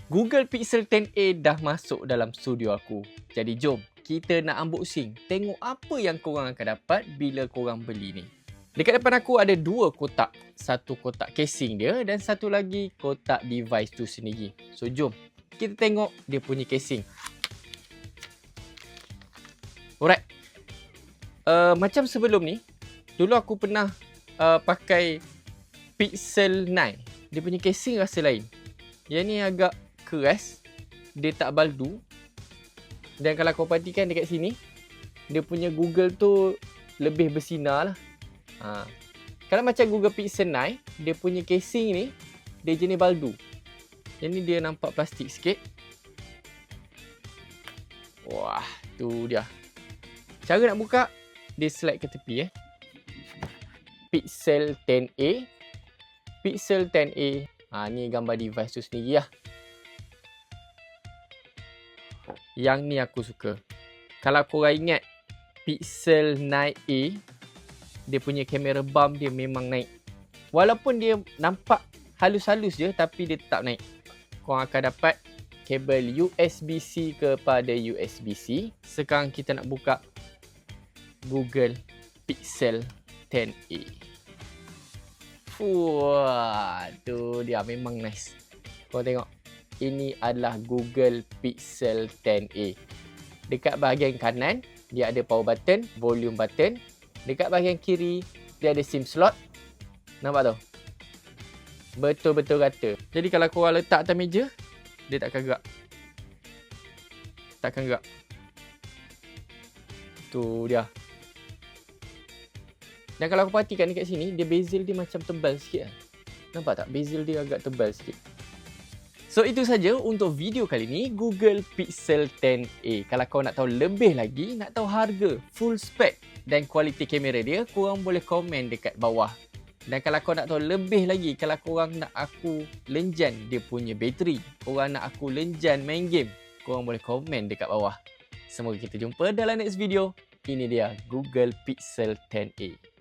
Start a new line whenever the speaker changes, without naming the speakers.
Google Pixel 10a dah masuk dalam studio aku. Jadi jom kita nak unboxing. Tengok apa yang korang akan dapat bila korang beli ni. Dekat depan aku ada dua kotak. Satu kotak casing dia dan satu lagi kotak device tu sendiri. So jom kita tengok dia punya casing. Alright. Macam sebelum ni, dulu aku pernah pakai Pixel 9. Dia punya casing rasa lain. Yang ni agak keras, dia tak baldu. Dan kalau kau perhatikan dekat sini, dia punya Google tu lebih bersinar lah. Kalau macam Google Pixel 9, dia punya casing ni, dia jenis baldu. Yang ni dia nampak plastik sikit. Wah, tu dia. Cara nak buka, dia slide ke tepi Pixel 10a. Pixel 10a. Ni gambar device tu sendiri lah. Yang ni aku suka. Kalau korang ingat Pixel 9a, dia punya kamera bump dia memang naik. Walaupun dia nampak halus-halus je, tapi dia tetap naik. Korang akan dapat kabel USB-C kepada USB-C. Sekarang kita nak buka Google Pixel 10a. Wah, tu dia memang nice. Korang tengok. Ini adalah Google Pixel 10a. Dekat bahagian kanan, dia ada power button, volume button. Dekat bahagian kiri, dia ada SIM slot. Nampak tu? Betul-betul rata. Jadi kalau korang letak atas meja, dia takkan gerak. Takkan gerak. Tu dia. Dan kalau aku perhatikan dekat sini, dia bezel dia macam tebal sikit lah. Nampak tak? Bezel dia agak tebal sikit. So itu saja untuk video kali ni Google Pixel 10a. Kalau kau nak tahu lebih lagi, nak tahu harga, full spec dan kualiti kamera dia, korang boleh komen dekat bawah. Dan kalau kau nak tahu lebih lagi, kalau korang nak aku lenjan dia punya bateri, korang nak aku lenjan main game, korang boleh komen dekat bawah. Semoga kita jumpa dalam next video. Ini dia Google Pixel 10a.